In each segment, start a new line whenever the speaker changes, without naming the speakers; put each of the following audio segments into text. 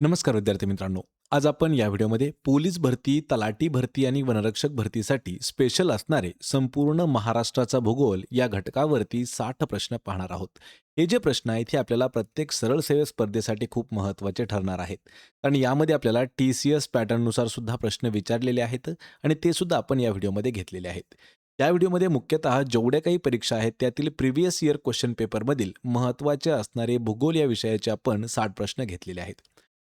नमस्कार विद्यार्थी मित्रांनो. आज आपण या व्हिडिओमध्ये पोलीस भरती, तलाठी भरती आणि वनरक्षक भरतीसाठी स्पेशल असणारे संपूर्ण महाराष्ट्राचा भूगोल या घटकावरती 60 प्रश्न पाहणार आहोत. हे जे प्रश्न आहेत हे आपल्याला प्रत्येक सरळ सेवा स्पर्धेसाठी खूप महत्त्वाचे ठरणार आहेत. कारण यामध्ये आपल्याला TCS पॅटर्ननुसार सुद्धा प्रश्न विचारलेले आहेत आणि ते सुद्धा आपण या व्हिडिओमध्ये घेतलेले आहेत. या व्हिडिओमध्ये मुख्यतः जेवढ्या काही परीक्षा आहेत त्यातील प्रिव्हियस इयर क्वेश्चन पेपरमधील महत्त्वाचे असणारे भूगोल या विषयाचे आपण 60 प्रश्न घेतलेले आहेत.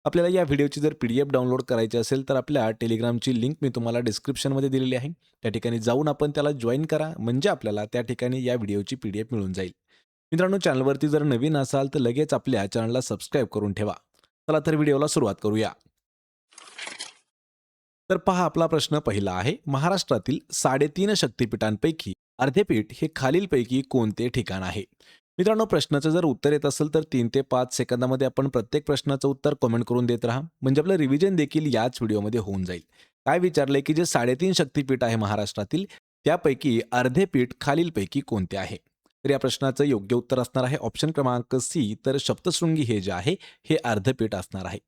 आपल्याला या व्हिडिओची जर PDF डाउनलोड करायची असेल तर आपल्या टेलिग्रामची लिंक मी तुम्हाला डिस्क्रिप्शनमध्ये दिलेली आहे. त्या ठिकाणी जाऊन आपण त्याला जॉइन करा म्हणजे आपल्याला त्या ठिकाणी या व्हिडिओची PDF मिळून जाईल. मित्रांनो, चॅनलवरती जर नवीन असाल तर लगेच आपल्या चॅनलला सबस्क्राईब करून ठेवा. चला तर व्हिडिओला सुरुवात करूया. तर पहा, आपला प्रश्न पहिला आहे. महाराष्ट्रातील 3.5 शक्तिपीठांपैकी अर्धेपीठ हे खालीलपैकी कोणते ठिकाण आहे? मित्रांनो, प्रश्नाचं जर उत्तर येत असेल तर 3 ते 5 सेकंदामध्ये आपण प्रत्येक प्रश्नाचं उत्तर कमेंट करून देत राहा. म्हणजे आपलं रिव्हिजन देखील याच व्हिडिओमध्ये होऊन जाईल. काय विचारलंय की जे 3.5 शक्तिपीठ आहे महाराष्ट्रातील त्यापैकी अर्धे पीठ खालीलपैकी कोणते आहे? तर या प्रश्नाचं योग्य उत्तर असणार आहे ऑप्शन क्रमांक सी. तर सप्तशृंगी हे जे आहे हे अर्धपीठ असणार आहे.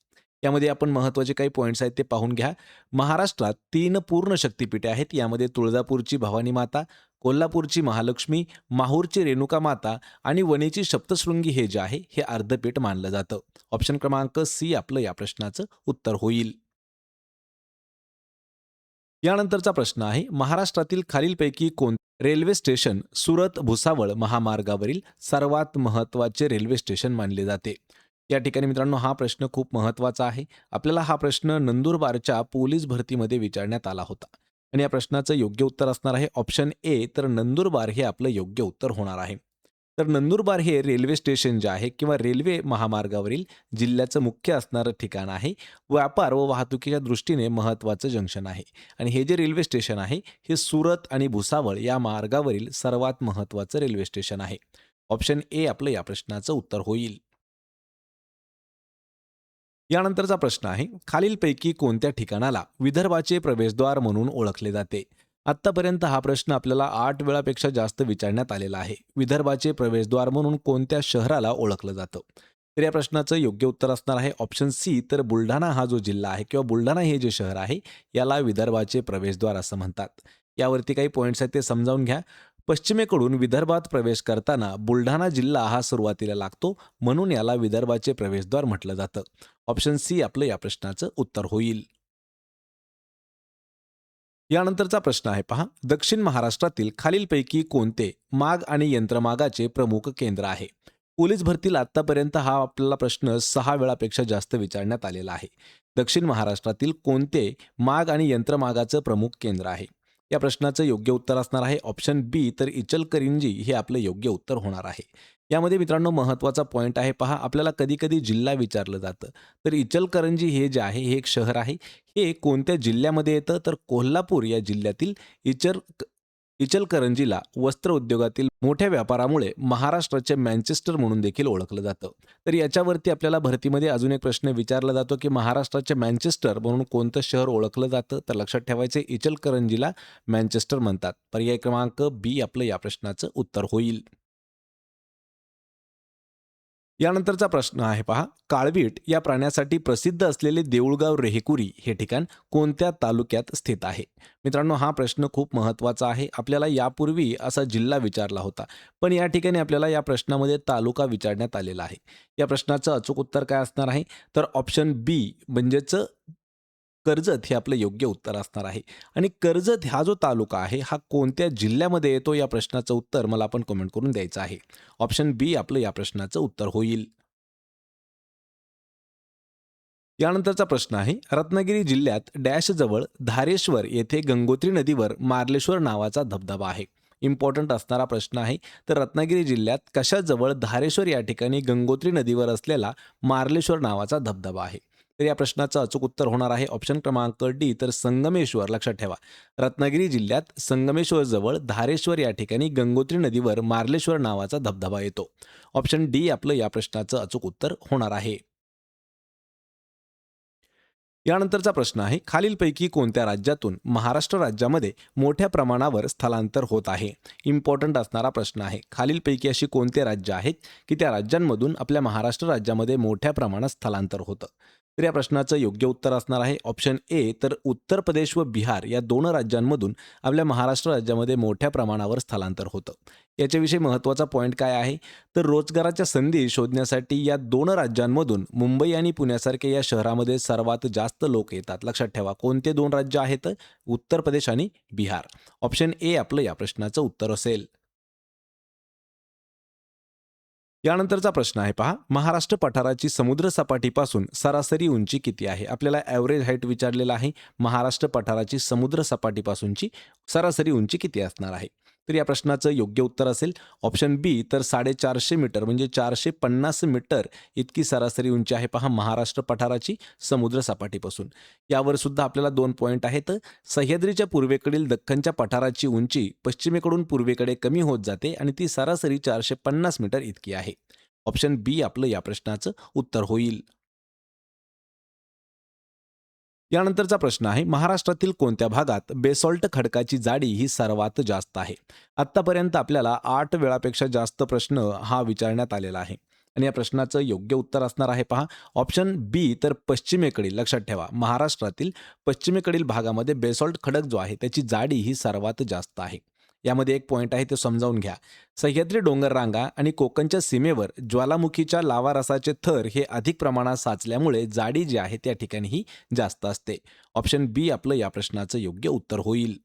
यामध्ये आपण महत्त्वाचे काही पॉईंट्स आहेत ते पाहून घ्या. महाराष्ट्रात 3 पूर्ण शक्तिपीठे आहेत. यामध्ये तुळजापूरची भवानी माता, कोल्हापूरची महालक्ष्मी, माहूरची रेणुका माता आणि वणीची सप्तशृंगी हे जे आहे हे अर्धपीठ मानलं जातं. ऑप्शन क्रमांक सी आपलं या प्रश्नाचं उत्तर होईल. यानंतरचा प्रश्न आहे. महाराष्ट्रातील खालीलपैकी कोण रेल्वे स्टेशन सुरत भुसावळ महामार्गावरील सर्वात महत्त्वाचे रेल्वे स्टेशन मानले जाते? या ठिकाणी मित्रांनो हा प्रश्न खूप महत्त्वाचा आहे. आपल्याला हा प्रश्न नंदुरबारच्या पोलीस भरतीमध्ये विचारण्यात आला होता आणि या प्रश्नाचं योग्य उत्तर असणार आहे ऑप्शन ए. तर नंदुरबार हे आपलं योग्य उत्तर होणार आहे. तर नंदुरबार हे रेल्वे स्टेशन जे आहे किंवा रेल्वे महामार्गावरील जिल्ह्याचं मुख्य असणारं ठिकाण आहे. व्यापार व वाहतुकीच्या दृष्टीने महत्त्वाचं जंक्शन आहे आणि हे जे रेल्वे स्टेशन आहे हे सुरत आणि भुसावळ या मार्गावरील सर्वात महत्त्वाचं रेल्वे स्टेशन आहे. ऑप्शन ए आपलं या प्रश्नाचं उत्तर होईल. यानंतरचा प्रश्न आहे. खालीलपैकी कोणत्या ठिकाणाला विदर्भाचे प्रवेशद्वार म्हणून ओळखले जाते? आत्तापर्यंत हा प्रश्न आपल्याला 8 वेळापेक्षा जास्त विचारण्यात आलेला आहे. विदर्भाचे प्रवेशद्वार म्हणून कोणत्या शहराला ओळखलं जातं? तर या प्रश्नाचं योग्य उत्तर असणार आहे ऑप्शन सी. तर बुलढाणा हा जो जिल्हा आहे किंवा बुलढाणा हे जे शहर आहे याला विदर्भाचे प्रवेशद्वार असं म्हणतात. यावरती काही पॉईंट्स आहेत ते समजावून घ्या. पश्चिमेकडून विदर्भात प्रवेश करताना बुलढाणा जिल्हा हा सुरुवातीला लागतो, म्हणून याला विदर्भाचे प्रवेशद्वार म्हटलं जातं. ऑप्शन सी आपलं या प्रश्नाचं उत्तर होईल. यानंतरचा प्रश्न आहे पहा. दक्षिण महाराष्ट्रातील खालीलपैकी कोणते माग आणि यंत्रमागाचे प्रमुख केंद्र आहे? पोलीस भरतील आतापर्यंत हा आपल्याला प्रश्न 6 वेळापेक्षा जास्त विचारण्यात आलेला आहे. दक्षिण महाराष्ट्रातील कोणते माग आणि यंत्रमागाचं प्रमुख केंद्र आहे? या प्रश्नाचं योग्य उत्तर असणार आहे ऑप्शन बी. तर इचलकरंजी हे आपलं योग्य उत्तर होणार आहे. यामध्ये मित्रांनो महत्त्वाचा पॉईंट आहे पहा. आपल्याला कधी कधी जिल्हा विचारलं जातं. तर इचलकरंजी हे जे आहे हे एक शहर आहे. हे कोणत्या जिल्ह्यामध्ये येतं? तर कोल्हापूर या जिल्ह्यातील इचलकरंजीला वस्त्र उद्योगातील मोठ्या व्यापारामुळे महाराष्ट्राचे मँचेस्टर म्हणून देखील ओळखलं जातं. तर याच्यावरती आपल्याला भरतीमध्ये अजून एक प्रश्न विचारला जातो की महाराष्ट्राचे मँचेस्टर म्हणून कोणतं शहर ओळखलं जातं? तर लक्षात ठेवायचे इचलकरंजीला मँचेस्टर म्हणतात. पर्याय क्रमांक बी आपलं या प्रश्नाचं उत्तर होईल. यानंतरचा प्रश्न आहे पहा. काळवीट या प्राण्यासाठी प्रसिद्ध असलेले देऊळगाव रेहेकुरी हे ठिकाण कोणत्या तालुक्यात स्थित आहे? मित्रांनो हा प्रश्न खूप महत्त्वाचा आहे. आपल्याला यापूर्वी असा जिल्हा विचारला होता, पण या ठिकाणी आपल्याला या प्रश्नामध्ये तालुका विचारण्यात आलेला आहे. या प्रश्नाचं अचूक उत्तर काय असणार आहे? तर ऑप्शन बी म्हणजेच कर्जत हे आपलं योग्य उत्तर असणार आहे. आणि कर्जत हा जो तालुका आहे हा कोणत्या जिल्ह्यामध्ये येतो या प्रश्नाचं उत्तर मला आपण कमेंट करून द्यायचं आहे. ऑप्शन बी आपलं या प्रश्नाचं उत्तर होईल. यानंतरचा प्रश्न आहे. रत्नागिरी जिल्ह्यात डॅश जवळ धारेश्वर येथे गंगोत्री नदीवर मार्लेश्वर नावाचा धबधबा आहे. इम्पॉर्टंट असणारा प्रश्न आहे. तर रत्नागिरी जिल्ह्यात कशाजवळ धारेश्वर या ठिकाणी गंगोत्री नदीवर असलेला मार्लेश्वर नावाचा धबधबा आहे? तर या प्रश्नाचं अचूक उत्तर होणार आहे ऑप्शन क्रमांक डी. तर संगमेश्वर. लक्षात ठेवा, रत्नागिरी जिल्ह्यात संगमेश्वर जवळ धारेश्वर या ठिकाणी गंगोत्री नदीवर मार्लेश्वर नावाचा धबधबा येतो. ऑप्शन डी आपलं या प्रश्नाचं अचूक उत्तर होणार आहे. यानंतरचा प्रश्न आहे. खालीलपैकी कोणत्या राज्यातून महाराष्ट्र राज्यामध्ये मोठ्या प्रमाणावर स्थलांतर होत आहे? इम्पॉर्टंट असणारा प्रश्न आहे. खालीलपैकी अशी कोणते राज्य आहेत की त्या राज्यांमधून आपल्या महाराष्ट्र राज्यामध्ये मोठ्या प्रमाणात स्थलांतर होतं? तर या प्रश्नाचं योग्य उत्तर असणार आहे ऑप्शन ए. तर उत्तर प्रदेश व बिहार या दोन राज्यांमधून आपल्या महाराष्ट्र राज्यामध्ये मोठ्या प्रमाणावर स्थलांतर होतं. याच्याविषयी महत्त्वाचा पॉईंट काय आहे, तर रोजगाराच्या संधी शोधण्यासाठी या दोन राज्यांमधून मुंबई आणि पुण्यासारख्या या शहरामध्ये सर्वात जास्त लोक येतात. लक्षात ठेवा, कोणते दोन राज्य आहेत? उत्तर प्रदेश आणि बिहार. ऑप्शन ए आपलं या प्रश्नाचं उत्तर असेल. यानंतरचा प्रश्न आहे पहा, महाराष्ट्र पठाराची समुद्र सपाटीपासून सरासरी उंची किती आहे? आपल्याला ॲव्हरेज हाईट विचारलेला आहे. महाराष्ट्र पठाराची समुद्र सपाटीपासूनची सरासरी उंची किती असणार आहे? तर या प्रश्नाचं योग्य उत्तर असेल ऑप्शन बी. तर 450 मीटर म्हणजे 450 मीटर इतकी सरासरी उंची आहे पहा महाराष्ट्र पठाराची समुद्र सपाटीपासून. यावर सुद्धा आपल्याला 2 पॉईंट आहेत. सह्याद्रीच्या पूर्वेकडील दख्खनच्या पठाराची उंची पश्चिमेकडून पूर्वेकडे कमी होत जाते आणि ती सरासरी 450 मीटर इतकी आहे. ऑप्शन बी आपलं या प्रश्नाचं उत्तर होईल. यानंतरचा प्रश्न आहे, महाराष्ट्रातील कोणत्या भागात बेसॉल्ट खडकाची जाडी ही सर्वात जास्त आहे? आत्तापर्यंत आपल्याला 8 वेळापेक्षा जास्त प्रश्न हा विचारण्यात आलेला आहे आणि या प्रश्नाचं योग्य उत्तर असणार आहे पहा ऑप्शन बी. तर पश्चिमेकडील, लक्षात ठेवा, महाराष्ट्रातील पश्चिमेकडील भागामध्ये बेसॉल्ट खडक जो आहे त्याची जाडी ही सर्वात जास्त आहे. यामध्ये एक पॉईंट आहे ते समजावून घ्या. सह्याद्री डोंगर रांगा आणि कोकणच्या सीमेवर ज्वालामुखीच्या लावा रसाचे थर हे अधिक प्रमाणात साचल्यामुळे जाडी जी आहे त्या ठिकाणी ही जास्त असते. ऑप्शन बी आपलं या प्रश्नाचं योग्य उत्तर होईल.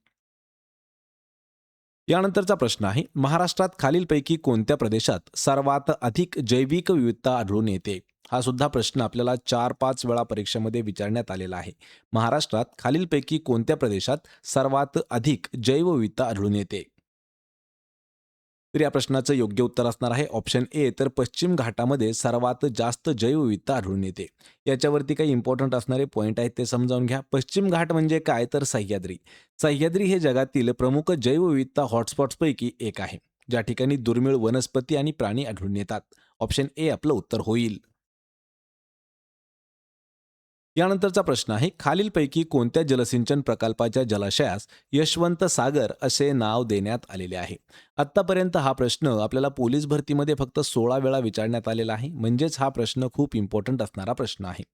यानंतरचा प्रश्न आहे, महाराष्ट्रात खालीलपैकी कोणत्या प्रदेशात सर्वात अधिक जैविक विविधता आढळून येते? हा सुद्धा प्रश्न आपल्याला 4-5 वेळा परीक्षेमध्ये विचारण्यात आलेला आहे. महाराष्ट्रात खालीलपैकी कोणत्या प्रदेशात सर्वात अधिक जैवविविधता आढळून येते? तर या प्रश्नाचं योग्य उत्तर असणार आहे ऑप्शन ए. तर पश्चिम घाटामध्ये सर्वात जास्त जैवविविधता आढळून येते. याच्यावरती काही इम्पॉर्टंट असणारे पॉईंट आहेत ते समजावून घ्या. पश्चिम घाट म्हणजे काय, तर सह्याद्री. सह्याद्री हे जगातील प्रमुख जैवविविधता हॉटस्पॉट्सपैकी एक आहे, ज्या ठिकाणी दुर्मिळ वनस्पती आणि प्राणी आढळून येतात. ऑप्शन ए आपलं उत्तर होईल. यानंतरचा प्रश्न आहे, खालीलपैकी कोणत्या जलसिंचन प्रकल्पाच्या जलाशयास यशवंत सागर असे नाव देण्यात आलेले आहे? आत्तापर्यंत हा प्रश्न आपल्याला पोलीस भरतीमध्ये फक्त 16 वेळा विचारण्यात आलेला आहे, म्हणजेच हा प्रश्न खूप इम्पॉर्टंट असणारा प्रश्न आहे.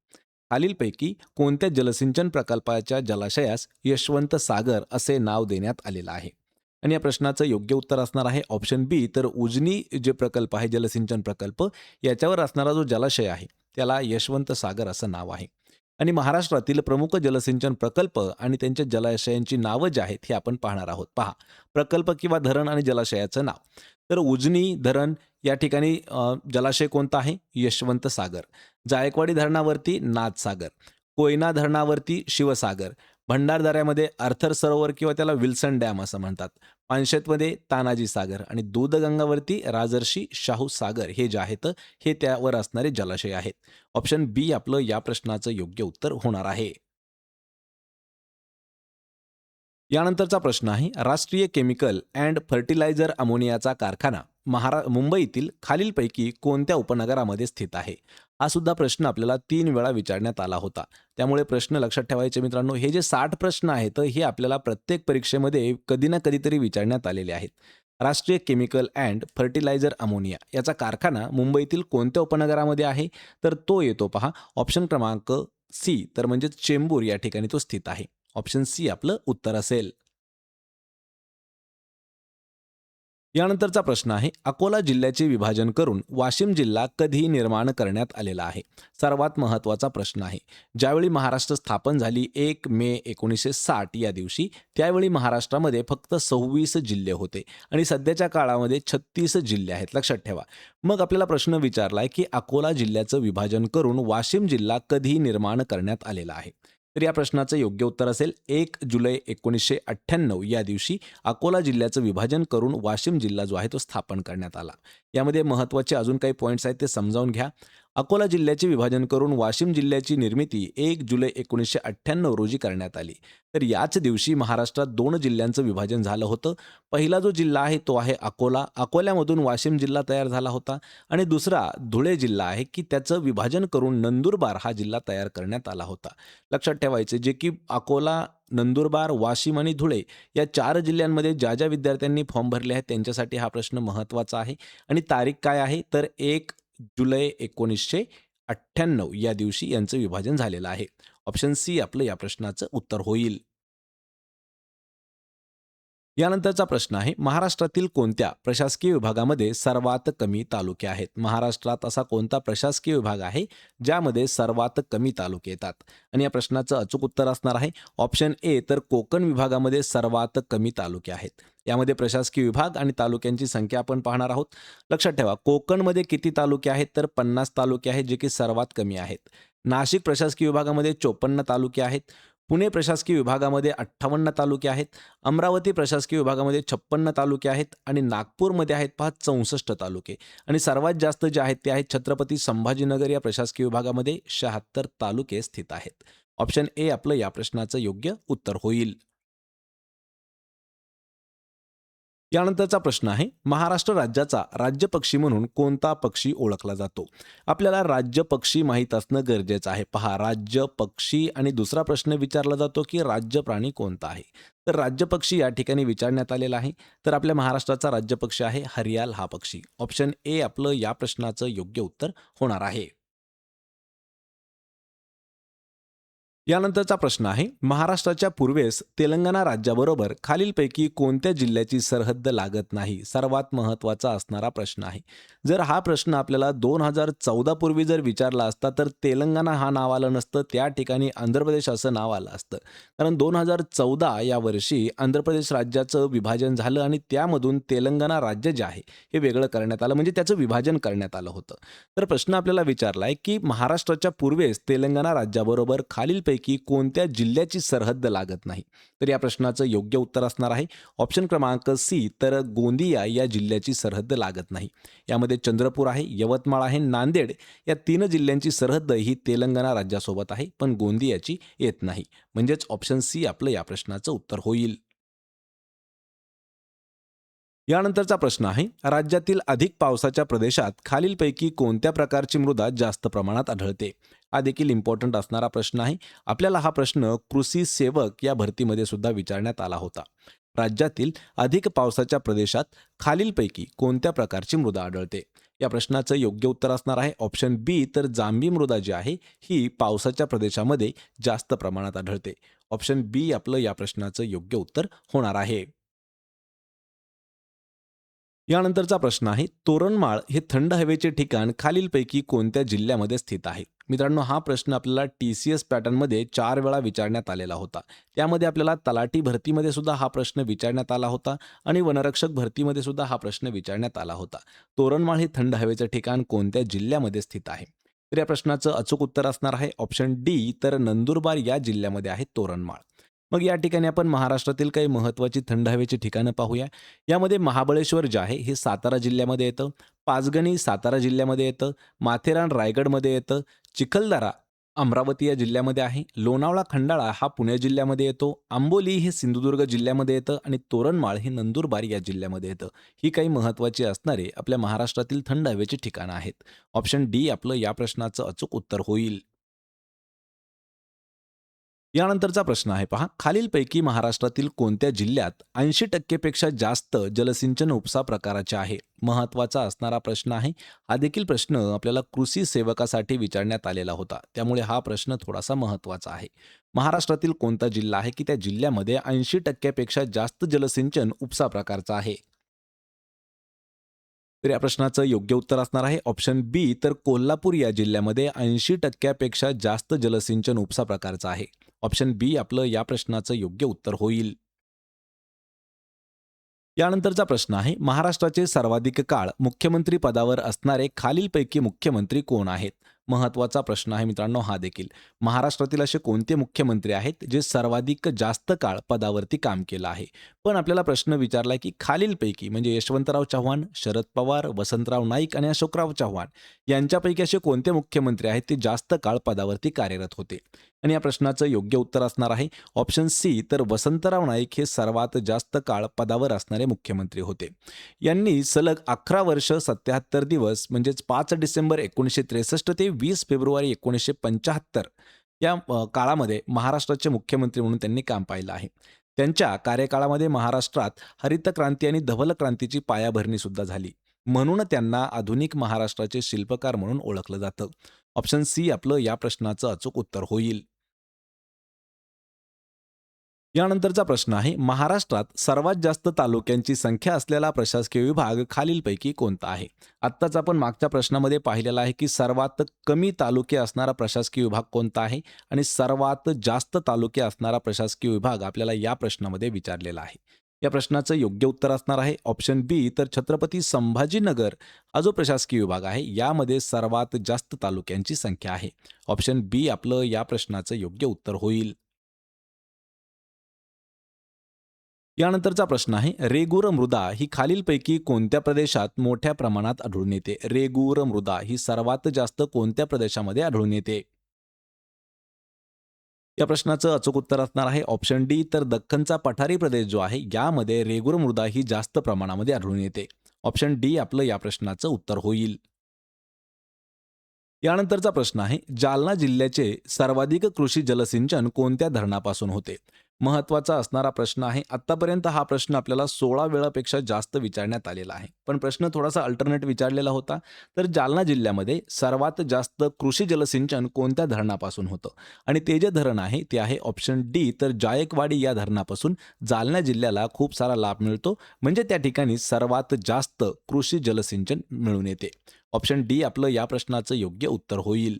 खालीलपैकी कोणत्या जलसिंचन प्रकल्पाच्या जलाशयास यशवंत सागर असे नाव देण्यात आलेलं आहे? आणि या प्रश्नाचं योग्य उत्तर असणार आहे ऑप्शन बी. तर उजनी जे प्रकल्प आहे, जलसिंचन प्रकल्प, याच्यावर असणारा जो जलाशय आहे त्याला यशवंत सागर असं नाव आहे. आणि महाराष्ट्रातील प्रमुख जलसिंचन प्रकल्प आणि त्यांच्या जलाशयांची नावं जी आहेत हे आपण पाहणार आहोत. पहा, प्रकल्प किंवा धरण आणि जलाशयाचं नाव. तर उजनी धरण या ठिकाणी जलाशय कोणता आहे? यशवंत सागर. जायकवाडी धरणावरती नाथसागर. कोयना धरणावरती शिवसागर. भंडारदऱ्यामध्ये आर्थर सरोवर किंवा त्याला विल्सन डॅम असं म्हणतात. पानशेतमध्ये तानाजी सागर आणि दूधगंगावरती राजर्षी शाहू सागर हे जे आहेत हे त्यावर असणारे जलाशय आहेत. ऑप्शन बी आपलं या प्रश्नाचं योग्य उत्तर होणार आहे. यानंतरचा प्रश्न आहे, राष्ट्रीय केमिकल अँड फर्टिलायझर अमोनियाचा कारखाना मुंबईतील खालीलपैकी कोणत्या उपनगरामध्ये स्थित आहे? हा सुद्धा प्रश्न आपल्याला 3 वेळा विचारण्यात आला होता. त्यामुळे प्रश्न लक्षात ठेवायचे मित्रांनो, हे जे 60 प्रश्न आहेत हे आपल्याला प्रत्येक परीक्षेमध्ये कधी ना कधीतरी विचारण्यात आलेले आहेत. राष्ट्रीय केमिकल अँड फर्टिलायझर अमोनिया याचा कारखाना मुंबईतील कोणत्या उपनगरामध्ये आहे? तर तो येतो पहा ऑप्शन क्रमांक सी. तर म्हणजे चेंबूर या ठिकाणी तो स्थित आहे. ऑप्शन सी आपलं उत्तर असेल. यानंतरचा प्रश्न आहे, अकोला जिल्ह्याचे विभाजन करून वाशिम जिल्हा कधी निर्माण करण्यात आलेला आहे? सर्वात महत्त्वाचा प्रश्न आहे. ज्यावेळी महाराष्ट्र स्थापन झाली 1 मे 1960 या दिवशी, त्यावेळी महाराष्ट्रामध्ये फक्त 26 जिल्हे होते आणि सध्याच्या काळामध्ये 36 जिल्हे आहेत. लक्षात ठेवा. मग आपल्याला प्रश्न विचारलाय की अकोला जिल्ह्याचं विभाजन करून वाशिम जिल्हा कधी निर्माण करण्यात आलेला आहे? तर या प्रश्नाचं योग्य उत्तर असेल 1 जुलै 1998 या दिवशी अकोला जिल्ह्याचं विभाजन करून वाशिम जिल्हा जो आहे तो स्थापन करण्यात आला. यामध्ये महत्त्वाचे अजून काही पॉईंट्स आहेत ते समजावून घ्या. अकोला जिल्ह्याचे विभाजन करून वाशिम जिल्ह्याची निर्मिती 1 जुलै 1998 रोजी करण्यात आली. तर याच दिवशी महाराष्ट्रात 2 जिल्ह्यांचं विभाजन झालं होतं. पहिला जो जिल्हा आहे तो आहे अकोला. अकोल्यामधून वाशिम जिल्हा तयार झाला होता आणि दुसरा धुळे जिल्हा आहे की त्याचं विभाजन करून नंदुरबार हा जिल्हा तयार करण्यात आला होता. लक्षात ठेवायचे, जे की अकोला, नंदुरबार, वाशिम आणि धुळे या 4 जिल्ह्यांमध्ये ज्या विद्यार्थ्यांनी फॉर्म भरले आहेत त्यांच्यासाठी हा प्रश्न महत्त्वाचा आहे. आणि तारीख काय आहे? तर 1 जुलै 98 या दिवशी यांचं विभाजन झालेलं आहे. ऑप्शन सी आपलं या प्रश्नाचं उत्तर होईल. यानंतरचा प्रश्न आहे, महाराष्ट्रातील कोणत्या प्रशासकीय विभागामध्ये सर्वात कमी तालुके आहेत? महाराष्ट्रात असा कोणता प्रशासकीय विभाग आहे ज्यामध्ये सर्वात कमी तालुके येतात? आणि या प्रश्नाचं अचूक उत्तर असणार आहे ऑप्शन ए, तर कोकण विभागामध्ये सर्वात कमी तालुके आहेत. यामध्ये प्रशासकीय विभाग आणि तालुक्यांची संख्या आपण पाहणार आहोत. लक्षात ठेवा, कोकणमध्ये किती तालुके आहेत? तर 50 तालुके आहेत, जे की सर्वात कमी आहेत. नाशिक प्रशासकीय विभागामध्ये 54 तालुके आहेत. पुणे प्रशासकीय विभागामध्ये 58 तालुके आहेत. अमरावती प्रशासकीय विभागामध्ये 56 तालुके आहेत आणि नागपूरमध्ये आहेत पहा 64 तालुके आणि सर्वात जास्त जे आहेत ते आहेत छत्रपती संभाजीनगर या प्रशासकीय विभागामध्ये 76 तालुके स्थित आहेत. ऑप्शन ए आपलं या प्रश्नाचं योग्य उत्तर होईल. यानंतरचा प्रश्न आहे, महाराष्ट्र राज्याचा राज्य पक्षी म्हणून कोणता पक्षी ओळखला जातो? आपल्याला राज्य पक्षी माहीत असणं गरजेचं आहे. पहा, राज्य पक्षी आणि दुसरा प्रश्न विचारला जातो की राज्य प्राणी कोणता आहे? तर राज्य पक्षी या ठिकाणी विचारण्यात आलेला आहे. तर आपल्या महाराष्ट्राचा राज्य पक्षी आहे हरियाल हा पक्षी. ऑप्शन ए आपलं या प्रश्नाचं योग्य उत्तर होणार आहे. यानंतरचा प्रश्न आहे, महाराष्ट्राच्या पूर्वेस तेलंगणा राज्याबरोबर खालीलपैकी कोणत्या जिल्ह्याची सरहद्द लागत नाही? सर्वात महत्त्वाचा असणारा प्रश्न आहे. जर हा प्रश्न आपल्याला 2014 पूर्वी जर विचारला असता तर तेलंगणा हा नाव आलं नसतं, त्या ठिकाणी आंध्र प्रदेश असं नाव आलं असतं. कारण 2014 या वर्षी आंध्र प्रदेश राज्याचं विभाजन झालं आणि त्यामधून तेलंगणा राज्य जे आहे हे वेगळं करण्यात आलं, म्हणजे त्याचं विभाजन करण्यात आलं होतं. तर प्रश्न आपल्याला विचारला आहे की महाराष्ट्राच्या पूर्वेस तेलंगणा राज्याबरोबर खालीलपैकी कोणत्या जिल्ह्याची सरहद्द लागत नाही? तर या प्रश्नाचं योग्य उत्तर असणार आहे ऑप्शन क्रमांक सी, तर गोंदिया या जिल्ह्याची सरहद्द लागत नाही. यामध्ये चंद्रपूर आहे, यवतमाळ आहे, नांदेड या 3 जिल्ह्यांची सरहद्द ही तेलंगणा राज्यासोबत आहे, पण गोंदियाची येत नाही. म्हणजेच ऑप्शन सी आपलं या प्रश्नाचं उत्तर होईल. यानंतरचा प्रश्न आहे, राज्यातील अधिक पावसाच्या प्रदेशात खालीलपैकी कोणत्या प्रकारची मृदा जास्त प्रमाणात आढळते? हा देखील इम्पॉर्टंट असणारा प्रश्न आहे. आपल्याला हा प्रश्न कृषी सेवक या भरतीमध्ये सुद्धा विचारण्यात आला होता. राज्यातील अधिक पावसाच्या प्रदेशात खालीलपैकी कोणत्या प्रकारची मृदा आढळते? या प्रश्नाचं योग्य उत्तर असणार आहे ऑप्शन बी, तर जांभी मृदा जी आहे ही पावसाच्या प्रदेशामध्ये जास्त प्रमाणात आढळते. ऑप्शन बी आपलं या प्रश्नाचं योग्य उत्तर होणार आहे. यानंतरचा प्रश्न आहे, तोरणमाळ हे थंड हवेचे ठिकाण खालीलपैकी कोणत्या जिल्ह्यामध्ये स्थित आहे? मित्रांनो, हा प्रश्न आपल्याला TCS पॅटर्नमध्ये 4 वेळा विचारण्यात आलेला होता. त्यामध्ये आपल्याला तलाठी भरतीमध्ये सुद्धा हा प्रश्न विचारण्यात आला होता आणि वनरक्षक भरतीमध्ये सुद्धा हा प्रश्न विचारण्यात आला होता. तोरणमाळ हे थंड हवेचं ठिकाण कोणत्या जिल्ह्यामध्ये स्थित आहे? तर या प्रश्नाचं अचूक उत्तर असणार आहे ऑप्शन डी, तर नंदुरबार या जिल्ह्यामध्ये आहे तोरणमाळ. मग या ठिकाणी आपण महाराष्ट्रातील काही महत्त्वाची थंड हवेची ठिकाणं पाहूया. यामध्ये महाबळेश्वर जे आहे हे सातारा जिल्ह्यामध्ये येतं, पाचगणी सातारा जिल्ह्यामध्ये येतं, माथेरान रायगडमध्ये येतं, चिखलदरा अमरावती या जिल्ह्यामध्ये आहे, लोणावळा खंडाळा हा पुणे जिल्ह्यामध्ये येतो, आंबोली हे सिंधुदुर्ग जिल्ह्यामध्ये येतं आणि तोरणमाळ हे नंदुरबार या जिल्ह्यामध्ये येतं. ही काही महत्त्वाची असणारे आपल्या महाराष्ट्रातील थंड हवेची ठिकाणं आहेत. ऑप्शन डी आपलं या प्रश्नाचं अचूक उत्तर होईल. यानंतरचा प्रश्न आहे पहा, खालीलपैकी महाराष्ट्रातील कोणत्या जिल्ह्यात 80% पेक्षा जास्त जलसिंचन उपसा प्रकाराचे आहे? महत्त्वाचा असणारा प्रश्न आहे. हा देखील प्रश्न आपल्याला कृषी सेवकासाठी विचारण्यात आलेला होता. त्यामुळे हा प्रश्न थोडासा महत्त्वाचा आहे. महाराष्ट्रातील कोणता जिल्हा आहे की त्या जिल्ह्यामध्ये 80% पेक्षा जास्त जलसिंचन उपसा प्रकारचा आहे? तर या प्रश्नाचं योग्य उत्तर असणार आहे ऑप्शन बी, तर कोल्हापूर या जिल्ह्यामध्ये 80% पेक्षा जास्त जलसिंचन उपसा प्रकारचा आहे. ऑप्शन बी आपलं या प्रश्नाचं योग्य उत्तर होईल. यानंतरचा प्रश्न आहे, महाराष्ट्राचे सर्वाधिक काळ मुख्यमंत्री पदावर असणारे खालीलपैकी मुख्यमंत्री कोण आहेत? महत्त्वाचा प्रश्न आहे मित्रांनो हा देखील. महाराष्ट्रातील असे कोणते मुख्यमंत्री आहेत जे सर्वाधिक जास्त काळ पदावरती काम केलं आहे? पण आपल्याला प्रश्न विचारलाय की खालीलपैकी, म्हणजे यशवंतराव चव्हाण, शरद पवार, वसंतराव नाईक आणि अशोकराव चव्हाण यांच्यापैकी असे कोणते मुख्यमंत्री आहेत ते जास्त काळ पदावरती कार्यरत होते? आणि या प्रश्नाचं योग्य उत्तर असणार आहे ऑप्शन सी, तर वसंतराव नाईक हे सर्वात जास्त काळ पदावर असणारे मुख्यमंत्री होते. यांनी सलग 11 वर्ष 77 दिवस म्हणजेच 5 डिसेंबर 1963 ते 20 फेब्रुवारी 1975 या काळामध्ये महाराष्ट्राचे मुख्यमंत्री म्हणून त्यांनी काम पाहिलं आहे. त्यांच्या कार्यकाळामध्ये महाराष्ट्रात हरित क्रांती आणि धवल क्रांतीची पायाभरणी सुद्धा झाली. म्हणून त्यांना आधुनिक महाराष्ट्राचे शिल्पकार म्हणून ओळखलं जातं. ऑप्शन सी आपलं या प्रश्नाचं अचूक उत्तर होईल. यानंतरचा प्रश्न आहे, महाराष्ट्रात सर्वात जास्त तालुक्यांची संख्या असलेला प्रशासकीय विभाग खालीलपैकी कोणता आहे? आत्ताच आपण मागच्या प्रश्नामध्ये पाहिलेलं आहे की सर्वात कमी तालुके असणारा प्रशासकीय विभाग कोणता आहे आणि सर्वात जास्त तालुके असणारा प्रशासकीय विभाग आपल्याला या प्रश्नामध्ये विचारलेला आहे. या प्रश्नाचं योग्य उत्तर असणार आहे ऑप्शन बी. तर छत्रपती संभाजीनगर हा जो प्रशासकीय विभाग आहे यामध्ये सर्वात जास्त तालुक्यांची संख्या आहे. ऑप्शन बी आपलं या प्रश्नाचं योग्य उत्तर होईल. यानंतरचा प्रश्न आहे, रेगुर मृदा ही खालीलपैकी कोणत्या प्रदेशात मोठ्या प्रमाणात आढळून येते? रेगुर मृदा ही सर्वात जास्त कोणत्या प्रदेशामध्ये आढळून येते? या प्रश्नाचं अचूक उत्तर असणार आहे ऑप्शन डी. तर दख्खनचा पठारी प्रदेश जो आहे यामध्ये रेगुर मृदा ही जास्त प्रमाणामध्ये आढळून येते. ऑप्शन डी आपलं या प्रश्नाचं उत्तर होईल. यानंतरचा प्रश्न आहे, जालना जिल्ह्याचे सर्वाधिक कृषी जलसिंचन कोणत्या धरणापासून होते? महत्त्वाचा असणारा प्रश्न आहे. आत्तापर्यंत हा प्रश्न आपल्याला 16 वेळापेक्षा जास्त विचारण्यात आलेला आहे. पण प्रश्न थोडासा अल्टरनेट विचारलेला होता. तर जालना जिल्ह्यामध्ये सर्वात जास्त कृषी जलसिंचन कोणत्या धरणापासून होतं? आणि ते जे धरण आहे ते आहे ऑप्शन डी. तर जायकवाडी या धरणापासून जालना जिल्ह्याला खूप सारा लाभ मिळतो. म्हणजे त्या ठिकाणी सर्वात जास्त कृषी जलसिंचन मिळून येते. ऑप्शन डी आपलं या प्रश्नाचं योग्य उत्तर होईल.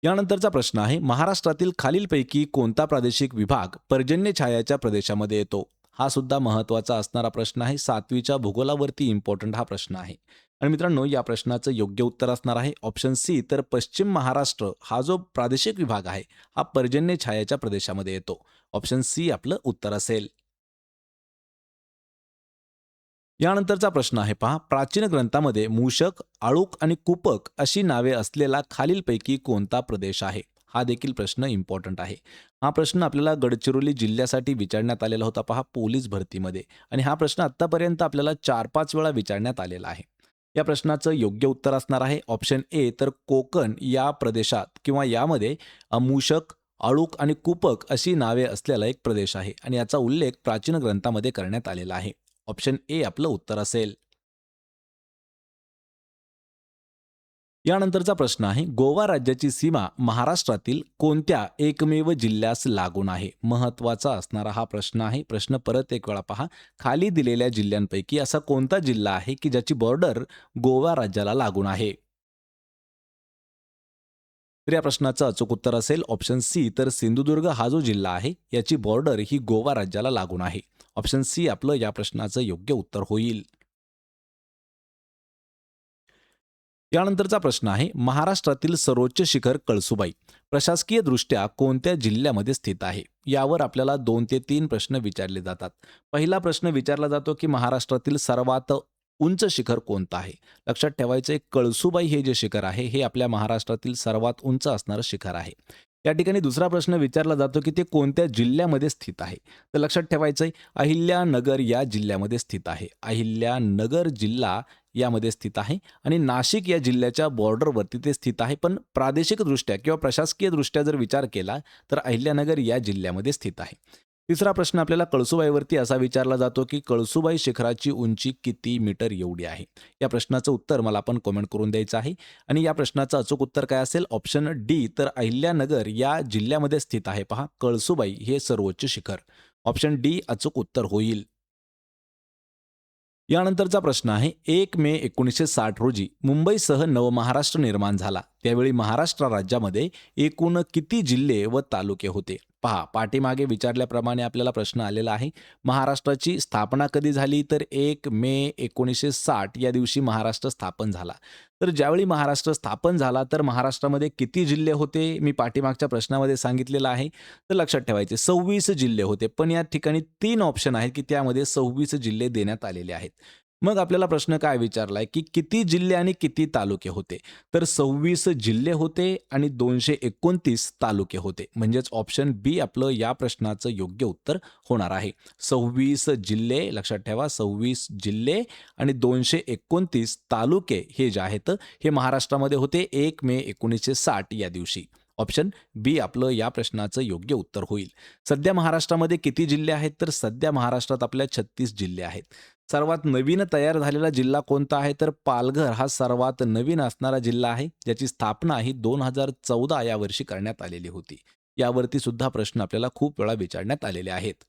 यानंतरचा प्रश्न आहे, महाराष्ट्रातील खालीलपैकी कोणता प्रादेशिक विभाग पर्जन्य छायाच्या प्रदेशामध्ये येतो? हा सुद्धा महत्त्वाचा असणारा प्रश्न आहे. 7वीच्या भूगोलावरती इम्पॉर्टंट हा प्रश्न आहे. आणि मित्रांनो या प्रश्नाचं योग्य उत्तर असणार आहे ऑप्शन सी. तर पश्चिम महाराष्ट्र हा जो प्रादेशिक विभाग आहे हा पर्जन्य छायाच्या प्रदेशामध्ये येतो. ऑप्शन सी आपलं उत्तर असेल. यानंतरचा प्रश्न आहे पहा, प्राचीन ग्रंथामध्ये मूषक, आळूक आणि कुपक अशी नावे असलेला खालीलपैकी कोणता प्रदेश आहे? हा देखील प्रश्न इम्पॉर्टंट आहे. हा प्रश्न आपल्याला गडचिरोली जिल्ह्यासाठी विचारण्यात आलेला होता पहा पोलीस भरतीमध्ये. आणि हा प्रश्न आत्तापर्यंत आपल्याला 4-5 वेळा विचारण्यात आलेला आहे. या प्रश्नाचं योग्य उत्तर असणार आहे ऑप्शन ए. तर कोकण या प्रदेशात किंवा यामध्ये मूषक, आळूक आणि कुपक अशी नावे असलेला एक प्रदेश आहे आणि याचा उल्लेख प्राचीन ग्रंथामध्ये करण्यात आलेला आहे. ऑप्शन ए आपलं उत्तर असेल. यानंतरचा प्रश्न आहे, गोवा राज्याची सीमा महाराष्ट्रातील कोणत्या एकमेव जिल्ह्यास लागून आहे? महत्त्वाचा असणारा हा प्रश्न आहे. प्रश्न परत एक वेळा पहा. खाली दिलेल्या जिल्ह्यांपैकी असा कोणता जिल्हा आहे की ज्याची बॉर्डर गोवा राज्याला लागून आहे? तर या प्रश्नाचं अचूक उत्तर असेल ऑप्शन सी. तर सिंधुदुर्ग हा जो जिल्हा आहे याची बॉर्डर ही गोवा राज्याला लागून आहे. ऑप्शन सी आपलं या प्रश्नाचं योग्य उत्तर होईल. यानंतरचा प्रश्न आहे, महाराष्ट्रातील सर्वोच्च शिखर कळसुबाई प्रशासकीय दृष्ट्या कोणत्या जिल्ह्यामध्ये स्थित आहे? यावर आपल्याला 2 ते 3 प्रश्न विचारले जातात. पहिला प्रश्न विचारला जातो की महाराष्ट्रातील सर्वात उंच शिखर कोणतं आहे? लक्षात ठेवायचं आहे, कळसुबाई हे जे शिखर आहे हे आपल्या महाराष्ट्रातील सर्वात उंच असणारं शिखर आहे. या ठिकाणी दुसरा प्रश्न विचारला जातो की ते कोणत्या जिल्ह्यामध्ये स्थित आहे? तर लक्षात ठेवायचं आहे, अहिल्यानगर या जिल्ह्यामध्ये स्थित आहे. अहिल्यानगर जिल्हा यामध्ये स्थित आहे आणि नाशिक या जिल्ह्याच्या बॉर्डरवरती ते स्थित आहे. पण प्रादेशिकदृष्ट्या किंवा प्रशासकीयदृष्ट्या जर विचार केला तर अहिल्यानगर या जिल्ह्यामध्ये स्थित आहे. तिसरा प्रश्न आपल्याला कळसुबाईवरती असा विचारला जातो की कळसुबाई शिखराची उंची किती मीटर एवढी आहे? या प्रश्नाचं उत्तर मला आपण कमेंट करून द्यायचं आहे. आणि या प्रश्नाचं अचूक उत्तर काय असेल? Option D. तर अहिल्यानगर या जिल्ह्यामध्ये स्थित आहे पहा कळसुबाई हे सर्वोच्च शिखर. ऑप्शन डी अचूक उत्तर होईल. यानंतरचा प्रश्न आहे, 1 मे 1960 रोजी मुंबईसह नवमहाराष्ट्र निर्माण झाला. त्यावेळी महाराष्ट्र राज्यामध्ये एकूण किती जिल्हे व तालुके होते? पहा, पाठीमागे विचारल्याप्रमाणे आपल्याला प्रश्न आलेला आहे. महाराष्ट्राची स्थापना कधी झाली? तर 1 मे 1960 या दिवशी महाराष्ट्र स्थापन झाला. तर ज्यावेळी महाराष्ट्र स्थापन झाला तर महाराष्ट्रामध्ये किती जिल्हे होते? मी पाठीमागच्या प्रश्नामध्ये सांगितलेलं आहे. तर लक्षात ठेवायचे 26 जिल्हे होते. पण या ठिकाणी 3 ऑप्शन आहेत की त्यामध्ये 26 जिल्हे देण्यात आलेले आहेत. मग आपल्याला प्रश्न काय विचारलाय की किती जिल्हे आणि किती तालुके होते? तर 26 जिल्हे होते आणि 229 तालुके होते. म्हणजेच ऑप्शन बी आपलं या प्रश्नाचं योग्य उत्तर होणार आहे. 26 जिल्हे लक्षात ठेवा, 26 जिल्हे आणि 229 तालुके हे जे आहेत हे महाराष्ट्रामध्ये होते 1 मे 1960 या दिवशी. ऑप्शन बी आपलं या प्रश्नाचं योग्य उत्तर होईल. सध्या महाराष्ट्रामध्ये किती जिल्हे आहेत? तर सध्या महाराष्ट्रात आपल्या 36 जिल्हे आहेत. सर्वात नवीन तयार झालेला जिल्हा कोणता आहे? तर पालघर हा सर्वात नवीन असणारा जिल्हा आहे, ज्याची स्थापना ही 2014 या वर्षी करण्यात आलेली होती. यावरती सुद्धा प्रश्न आपल्याला खूप वेळा विचारण्यात आलेले आहेत.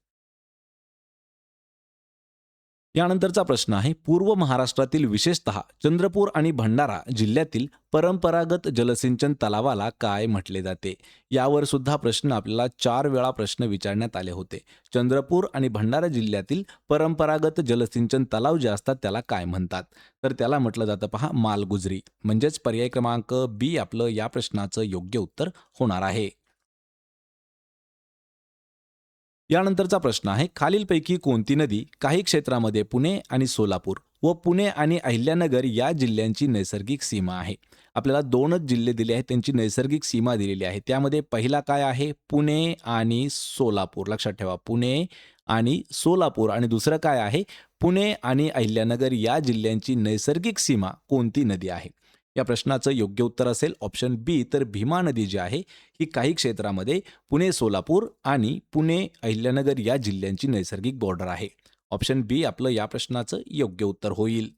यानंतरचा प्रश्न आहे, पूर्व महाराष्ट्रातील विशेषतः चंद्रपूर आणि भंडारा जिल्ह्यातील परंपरागत जलसिंचन तलावाला काय म्हटले जाते? यावर सुद्धा प्रश्न आपल्याला 4 वेळा प्रश्न विचारण्यात आले होते. चंद्रपूर आणि भंडारा जिल्ह्यातील परंपरागत जलसिंचन तलाव जे असतात त्याला काय म्हणतात? तर त्याला म्हटलं जातं पहा मालगुजरी. म्हणजेच पर्याय क्रमांक बी आपलं या प्रश्नाचं योग्य उत्तर होणार आहे. यानंतरचा प्रश्न आहे, खालीलपैकी कोणती नदी काही क्षेत्रामध्ये पुणे आणि सोलापूर व पुणे आणि अहिल्यानगर या जिल्ह्यांची नैसर्गिक सीमा आहे? आपल्याला दोनच जिल्हे दिले आहेत, त्यांची नैसर्गिक सीमा दिलेली आहे. त्यामध्ये पहिला काय आहे? पुणे आणि सोलापूर. लक्षात ठेवा, पुणे आणि सोलापूर. आणि दुसरं काय आहे? पुणे आणि अहिल्यानगर या जिल्ह्यांची नैसर्गिक सीमा कोणती नदी आहे? या प्रश्नाचं योग्य उत्तर असेल ऑप्शन बी, तर भीमा नदी जी आहे ही काही क्षेत्रामध्ये पुणे सोलापूर आणि पुणे अहिल्यानगर या जिल्ह्यांची नैसर्गिक बॉर्डर आहे. ऑप्शन बी आपलं या प्रश्नाचं योग्य उत्तर होईल.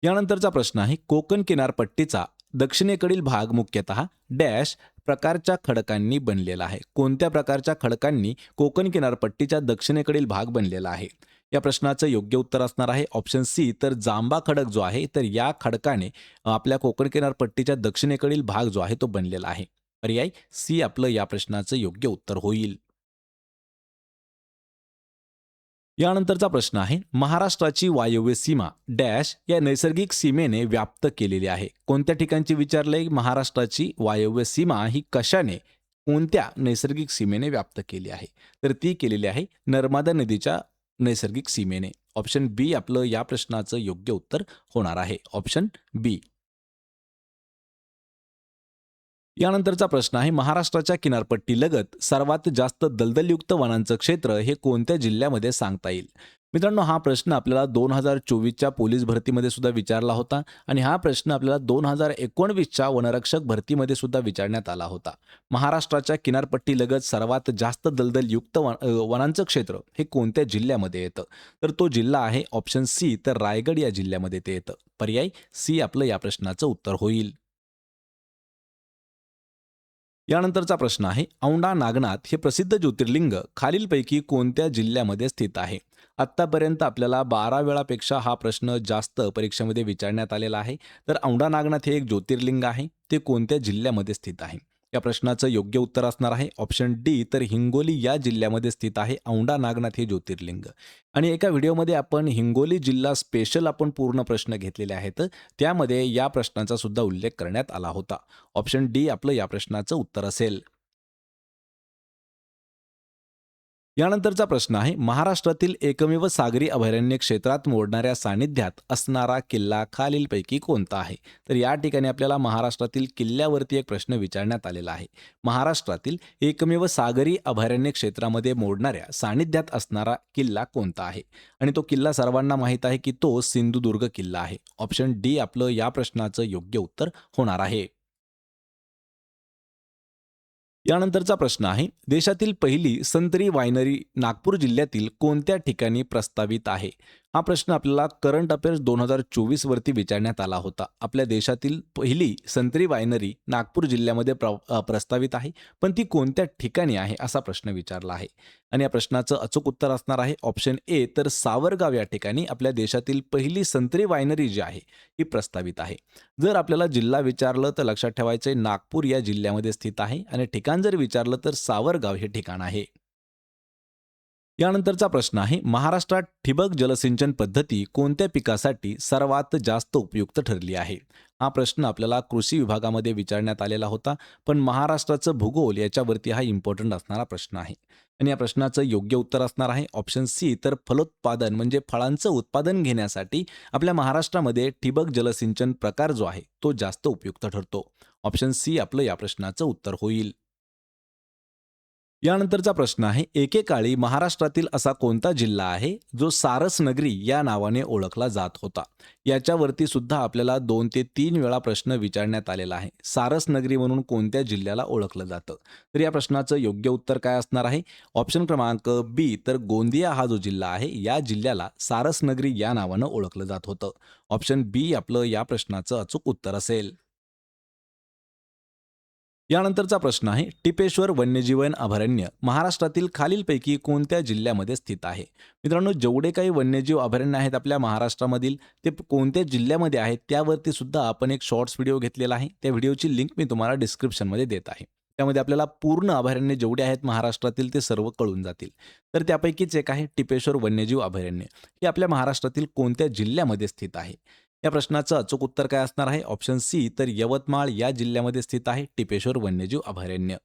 यानंतरचा प्रश्न आहे, कोकण किनारपट्टीचा दक्षिणेकडील भाग मुख्यतः डॅश प्रकारच्या खडकांनी बनलेला आहे? कोणत्या प्रकारच्या खडकांनी कोकण किनारपट्टीच्या दक्षिणेकडील भाग बनलेला आहे? या प्रश्नाचं योग्य उत्तर असणार आहे ऑप्शन सी, तर जांबा खडक जो आहे तर या खडकाने आपल्या कोकण किनारपट्टीच्या दक्षिणेकडील भाग जो आहे तो बनलेला आहे. पर्याय सी आपलं या प्रश्नाचं योग्य उत्तर होईल. यानंतरचा प्रश्न आहे, महाराष्ट्राची वायव्य सीमा डॅश या नैसर्गिक सीमेने व्याप्त केलेली आहे? कोणत्या ठिकाणची विचारलंय? महाराष्ट्राची वायव्य सीमा ही कशाने, कोणत्या नैसर्गिक सीमेने व्याप्त केली आहे? तर ती केलेली आहे नर्मदा नदीच्या नैसर्गिक सीमेने. ऑप्शन बी आपलं या प्रश्नाचं योग्य उत्तर होणार आहे. ऑप्शन बी. यानंतरचा प्रश्न आहे, महाराष्ट्राच्या किनारपट्टीलगत सर्वात जास्त दलदलयुक्त वनांचं क्षेत्र हे कोणत्या जिल्ह्यामध्ये सांगता येईल? मित्रांनो, हा प्रश्न आपल्याला 2024च्या पोलीस भरतीमध्ये सुद्धा विचारला होता आणि हा प्रश्न आपल्याला 2019च्या वनरक्षक भरतीमध्ये सुद्धा विचारण्यात आला होता. महाराष्ट्राच्या किनारपट्टीलगत सर्वात जास्त दलदलयुक्त वनांचं क्षेत्र हे कोणत्या जिल्ह्यामध्ये येतं? तर तो जिल्हा आहे ऑप्शन सी, तर रायगड या जिल्ह्यामध्ये ते येतं. पर्याय सी आपलं या प्रश्नाचं उत्तर होईल. यानंतरचा प्रश्न आहे, औंढा नागनाथ हे प्रसिद्ध ज्योतिर्लिंग खालीलपैकी कोणत्या जिल्ह्यामध्ये स्थित आहे? आत्तापर्यंत आपल्याला 12 वेळापेक्षा हा प्रश्न जास्त परीक्षेमध्ये विचारण्यात आलेला आहे. तर औंढा नागनाथ हे एक ज्योतिर्लिंग आहे, ते कोणत्या जिल्ह्यामध्ये स्थित आहे? या प्रश्नाचं योग्य उत्तर असणार आहे ऑप्शन डी, तर हिंगोली या जिल्ह्यामध्ये स्थित आहे औंढा नागनाथ हे ज्योतिर्लिंग. आणि एका व्हिडिओमध्ये आपण हिंगोली जिल्हा स्पेशल आपण पूर्ण प्रश्न घेतलेले आहेत. त्यामध्ये या प्रश्नाचा सुद्धा उल्लेख करण्यात आला होता. ऑप्शन डी आपलं या प्रश्नाचं उत्तर असेल. यानंतरचा प्रश्न आहे, महाराष्ट्रातील एकमेव सागरी अभयारण्य क्षेत्रात मोडणाऱ्या सानिध्यात असणारा किल्ला खालीलपैकी कोणता आहे? तर या ठिकाणी आपल्याला महाराष्ट्रातील किल्ल्यावरती एक प्रश्न विचारण्यात आलेला आहे. महाराष्ट्रातील एकमेव सागरी अभयारण्य क्षेत्रामध्ये मोडणाऱ्या सानिध्यात असणारा किल्ला कोणता आहे? आणि तो किल्ला सर्वांना माहीत आहे की तो सिंधुदुर्ग किल्ला आहे. ऑप्शन डी आपलं या प्रश्नाचं योग्य उत्तर होणार आहे. यानंतरचा प्रश्न आहे, देशातील पहिली संत्री वायनरी नागपूर जिल्ह्यातील कोणत्या ठिकाणी प्रस्तावित आहे? हा प्रश्न आपल्याला करंट अफेअर्स 2024 वरती विचारण्यात आला होता. आपल्या देशातील पहिली संत्री वायनरी नागपूर जिल्ह्यामध्ये प्रस्तावित आहे, पण ती कोणत्या ठिकाणी आहे असा प्रश्न विचारला आहे. आणि या प्रश्नाचं अचूक उत्तर असणार आहे ऑप्शन ए, तर सावरगाव या ठिकाणी आपल्या देशातील पहिली संत्री वायनरी जी आहे ही प्रस्तावित आहे. जर आपल्याला जिल्हा विचारलं तर लक्षात ठेवायचं आहे नागपूर या जिल्ह्यामध्ये स्थित आहे आणि ठिकाण जर विचारलं तर सावरगाव हे ठिकाण आहे. यानंतरचा प्रश्न आहे, महाराष्ट्रात ठिबक जलसिंचन पद्धती कोणत्या पिकासाठी सर्वात जास्त उपयुक्त ठरली आहे? हा प्रश्न आपल्याला कृषी विभागामध्ये विचारण्यात आलेला होता, पण महाराष्ट्राचं भूगोल याच्यावरती हा इम्पॉर्टंट असणारा प्रश्न आहे. आणि या प्रश्नाचं योग्य उत्तर असणार आहे ऑप्शन सी, तर फलोत्पादन म्हणजे फळांचं उत्पादन घेण्यासाठी आपल्या महाराष्ट्रामध्ये ठिबक जलसिंचन प्रकार जो आहे तो जास्त उपयुक्त ठरतो. ऑप्शन सी आपलं या प्रश्नाचं उत्तर होईल. यानंतरचा प्रश्न आहे, एकेकाळी महाराष्ट्रातील असा कोणता जिल्हा आहे जो सारस नगरी या नावाने ओळखला जात होता? याच्यावरती सुद्धा आपल्याला 2 ते 3 वेळा प्रश्न विचारण्यात आलेला आहे. सारस नगरी म्हणून कोणत्या जिल्ह्याला ओळखलं जातं? तर या प्रश्नाचं योग्य उत्तर काय असणार आहे? ऑप्शन क्रमांक बी, तर गोंदिया हा जो जिल्हा आहे या जिल्ह्याला सारस नगरी या नावानं ओळखलं जात होतं. ऑप्शन बी आपलं या प्रश्नाचं अचूक उत्तर असेल. यानंतरचा प्रश्न आहे, टिपेश्वर वन्यजीवन अभयारण्य महाराष्ट्रातील खालीलपैकी कोणत्या जिल्ह्यामध्ये स्थित आहे? मित्रांनो, जेवढे काही वन्यजीव अभयारण्य आहेत आपल्या महाराष्ट्रामधील ते कोणत्या जिल्ह्यामध्ये आहेत त्यावरती सुद्धा आपण एक शॉर्ट्स व्हिडिओ घेतलेला आहे. त्या व्हिडिओची लिंक मी तुम्हाला डिस्क्रिप्शनमध्ये देत आहे. त्यामध्ये आपल्याला पूर्ण अभयारण्य जेवढे आहेत महाराष्ट्रातील ते सर्व कळून जातील. तर त्यापैकीच एक आहे टिपेश्वर वन्यजीव अभयारण्य. हे आपल्या महाराष्ट्रातील कोणत्या जिल्ह्यामध्ये स्थित आहे? या प्रश्नाचं अचूक उत्तर काय असणार आहे? ऑप्शन सी, तर यवतमाळ या जिल्ह्यामध्ये स्थित आहे टिपेश्वर वन्यजीव अभयारण्य.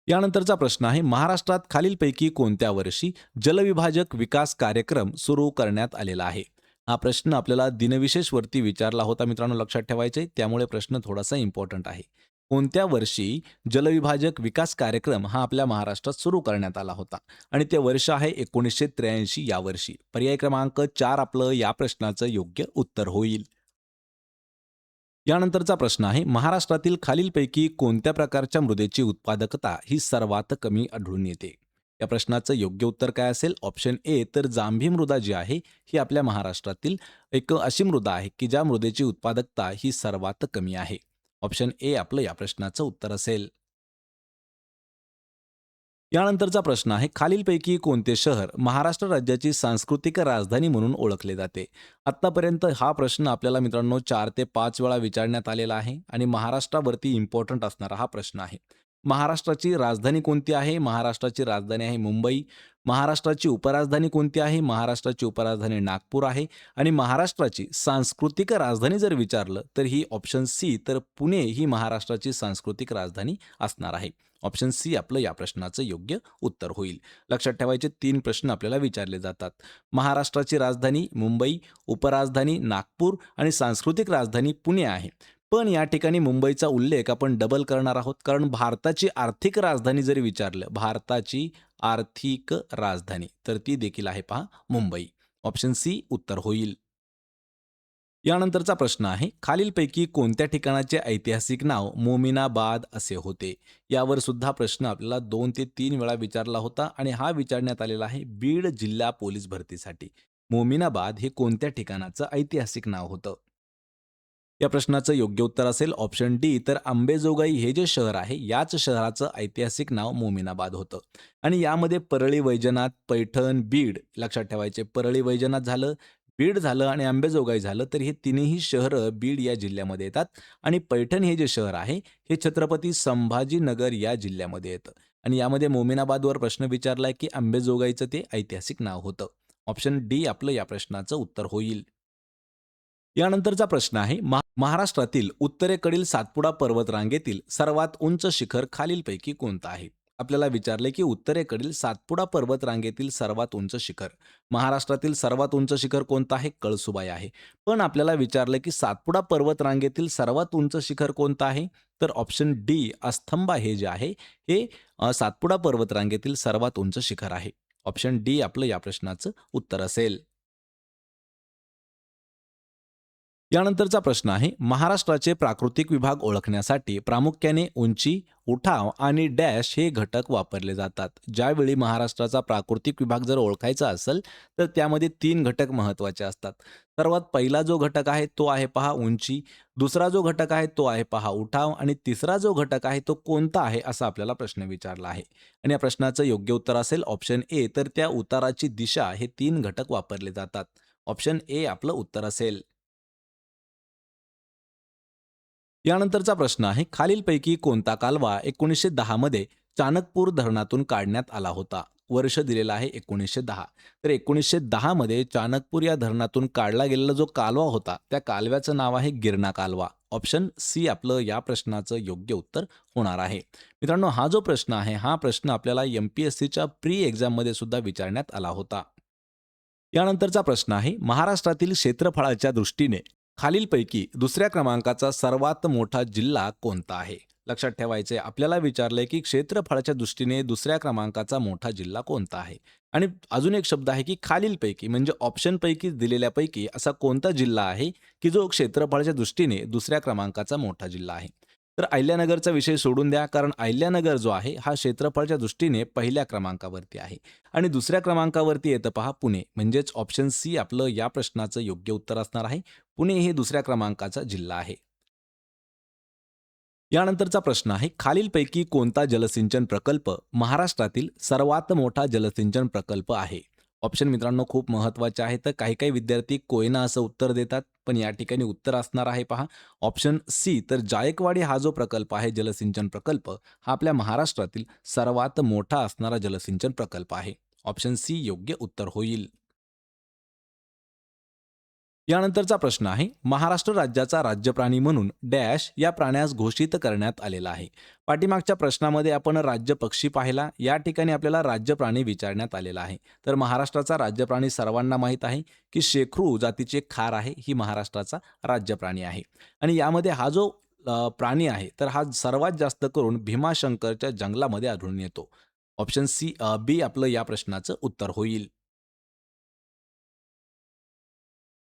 यानंतरचा प्रश्न आहे, महाराष्ट्रात खालीलपैकी कोणत्या वर्षी जलविभाजक विकास कार्यक्रम सुरू करण्यात आलेला आहे? हा प्रश्न आपल्याला दिनविशेषवरती विचारला होता मित्रांनो, लक्षात ठेवायचे, त्यामुळे प्रश्न थोडासा इम्पॉर्टंट आहे. कोणत्या वर्षी जलविभाजक विकास कार्यक्रम हा आपल्या महाराष्ट्रात सुरू करण्यात आला होता? आणि ते वर्ष आहे 1983 या वर्षी. पर्याय क्रमांक 4 आपलं या प्रश्नाचं योग्य उत्तर होईल. यानंतरचा प्रश्न आहे, महाराष्ट्रातील खालीलपैकी कोणत्या प्रकारच्या मृदेची उत्पादकता ही सर्वात कमी आढळून येते? या प्रश्नाचं योग्य उत्तर काय असेल? ऑप्शन ए, तर जांभी मृदा जी आहे ही आपल्या महाराष्ट्रातील एक अशी मृदा आहे की ज्या मृदेची उत्पादकता ही सर्वात कमी आहे. ऑप्शन ए आपलं या प्रश्नाचं उत्तर असेल. यानंतरचा प्रश्न आहे, खालीलपैकी कोणते शहर महाराष्ट्र राज्याची सांस्कृतिक राजधानी म्हणून ओळखले जाते? आत्तापर्यंत हा प्रश्न आपल्याला मित्रांनो 4 ते 5 वेळा विचारण्यात आलेला आहे आणि महाराष्ट्रावरती इम्पॉर्टंट असणारा हा प्रश्न आहे. महाराष्ट्राची राजधानी कोणती आहे? महाराष्ट्राची राजधानी आहे मुंबई. महाराष्ट्राची उपराजधानी कोणती आहे? महाराष्ट्राची उपराजधानी नागपूर आहे. आणि महाराष्ट्राची सांस्कृतिक राजधानी जर विचारलं तर ही ऑप्शन सी, तर पुणे ही महाराष्ट्राची सांस्कृतिक राजधानी असणार आहे. ऑप्शन सी आपलं या प्रश्नाचं योग्य उत्तर होईल. लक्षात ठेवायचे 3 प्रश्न आपल्याला विचारले जातात. महाराष्ट्राची राजधानी मुंबई, उपराजधानी नागपूर आणि सांस्कृतिक राजधानी पुणे आहे. पण या ठिकाणी मुंबईचा उल्लेख आपण डबल करणार आहोत, कारण भारताची आर्थिक राजधानी जरी विचारलं, भारताची आर्थिक राजधानी, तर ती देखील आहे पहा मुंबई. ऑप्शन सी उत्तर होईल. यानंतरचा प्रश्न आहे, खालीलपैकी कोणत्या ठिकाणाचे ऐतिहासिक नाव मोमिनाबाद असे होते? यावर सुद्धा प्रश्न आपल्याला 2 ते 3 वेळा विचारला होता आणि हा विचारण्यात आलेला आहे बीड जिल्हा पोलीस भरतीसाठी. मोमिनाबाद हे कोणत्या ठिकाणाचं ऐतिहासिक नाव होतं? या प्रश्नाचं योग्य उत्तर असेल ऑप्शन डी, तर अंबेजोगाई हे जे शहर आहे याच शहराचं ऐतिहासिक नाव मोमिनाबाद होतं. आणि यामध्ये परळी वैजनाथ, पैठण, बीड लक्षात ठेवायचे. परळी वैजनाथ झालं, बीड झालं आणि अंबेजोगाई झालं, तर हे तिन्ही शहरं बीड या जिल्ह्यामध्ये येतात. आणि पैठण हे जे शहर आहे हे छत्रपती संभाजीनगर या जिल्ह्यामध्ये येतं. आणि यामध्ये मोमिनाबादवर प्रश्न विचारलाय की अंबेजोगाईचं ते ऐतिहासिक नाव होतं. ऑप्शन डी आपलं या प्रश्नाचं उत्तर होईल. यानंतरचा प्रश्न आहे, महाराष्ट्रातील उत्तरेकडील सातपुडा पर्वतरांगेतील सर्वात उंच शिखर खालीलपैकी कोणतं आहे? आपल्याला विचारले की उत्तरेकडील सातपुडा पर्वतरांगेतील सर्वात उंच शिखर. महाराष्ट्रातील सर्वात उंच शिखर कोणतं आहे? कळसुबाई आहे. पण आपल्याला विचारले की सातपुडा पर्वतरांगेतील सर्वात उंच शिखर कोणतं आहे? तर ऑप्शन डी अस्तंबा हे जे आहे हे सातपुडा पर्वतरांगेतील सर्वात उंच शिखर आहे. ऑप्शन डी आपलं या प्रश्नाचं उत्तर असेल. यानंतरचा प्रश्न आहे, महाराष्ट्राचे प्राकृतिक विभाग ओळखण्यासाठी प्रामुख्याने उंची, उठाव आणि डॅश हे घटक वापरले जातात. ज्यावेळी महाराष्ट्राचा प्राकृतिक विभाग जर ओळखायचा असेल तर त्यामध्ये 3 घटक महत्त्वाचे असतात. सर्वात पहिला जो घटक आहे तो आहे पहा उंची, दुसरा जो घटक आहे तो आहे पहा उठाव आणि तिसरा जो घटक आहे तो कोणता आहे असा आपल्याला प्रश्न विचारला आहे. आणि या प्रश्नाचं योग्य उत्तर असेल ऑप्शन ए, तर त्या उताराची दिशा हे 3 घटक वापरले जातात. ऑप्शन ए आपलं उत्तर असेल. यानंतरचा प्रश्न आहे, खालीलपैकी कोणता कालवा 1910 मध्ये चाणकपूर धरणातून काढण्यात आला होता? वर्ष दिलेलं आहे 1910. तर 1910 मध्ये चाणकपूर या धरणातून काढला गेलेला जो कालवा होता त्या कालव्याचं नाव आहे गिरणा कालवा. ऑप्शन सी आपलं या प्रश्नाचं योग्य उत्तर होणार आहे. मित्रांनो, हा जो प्रश्न आहे हा प्रश्न आपल्याला MPSCच्या प्री एक्झाममध्ये सुद्धा विचारण्यात आला होता. यानंतरचा प्रश्न आहे, महाराष्ट्रातील क्षेत्रफळाच्या दृष्टीने खालीलपैकी दुसऱ्या क्रमांकाचा सर्वात मोठा जिल्हा कोणता आहे? लक्षात ठेवायचे आपल्याला विचारलंय की क्षेत्रफळाच्या दृष्टीने दुसऱ्या क्रमांकाचा मोठा जिल्हा कोणता आहे. आणि अजून एक शब्द आहे की खालीलपैकी म्हणजे ऑप्शनपैकी दिलेल्यापैकी असा कोणता जिल्हा आहे की जो क्षेत्रफळाच्या दृष्टीने दुसऱ्या क्रमांकाचा मोठा जिल्हा आहे. तर अहिल्यानगरचा विषय सोडून द्या, कारण अहिल्यानगर जो आहे हा क्षेत्रफळाच्या दृष्टीने पहिल्या क्रमांकावरती आहे. आणि दुसऱ्या क्रमांकावरती येतं पहा पुणे, म्हणजेच ऑप्शन सी आपलं या प्रश्नाचं योग्य उत्तर असणार आहे. पुणे हे दुसऱ्या क्रमांकाचा जिल्हा आहे. यानंतरचा प्रश्न आहे खालीलपैकी कोणता जलसिंचन प्रकल्प महाराष्ट्रातील सर्वात मोठा जलसिंचन प्रकल्प आहे. ऑप्शन मित्रांनो खूप महत्वाचे आहे. तर काही काही विद्यार्थी कोयना असं उत्तर देतात, पण या ठिकाणी उत्तर असणार आहे पहा ऑप्शन सी. तर जायकवाडी हा जो प्रकल्प आहे जलसिंचन प्रकल्प हा आपल्या महाराष्ट्रातील सर्वात मोठा असणारा जलसिंचन प्रकल्प आहे. ऑप्शन सी योग्य उत्तर होईल. यानंतरचा प्रश्न आहे महाराष्ट्र राज्याचा राज्यप्राणी म्हणून डॅश या प्राण्यास घोषित करण्यात आलेला आहे. पाठीमागच्या प्रश्नामध्ये आपण राज्य पक्षी पाहिला, या ठिकाणी आपल्याला राज्यप्राणी विचारण्यात आलेला आहे. तर महाराष्ट्राचा राज्यप्राणी सर्वांना माहीत आहे की शेखरू जातीचे खार आहे ही महाराष्ट्राचा राज्यप्राणी आहे. आणि यामध्ये हा जो प्राणी आहे तर हा सर्वात जास्त करून भीमाशंकरच्या जंगलामध्ये आढळून येतो. ऑप्शन सी बी आपलं या प्रश्नाचं उत्तर होईल.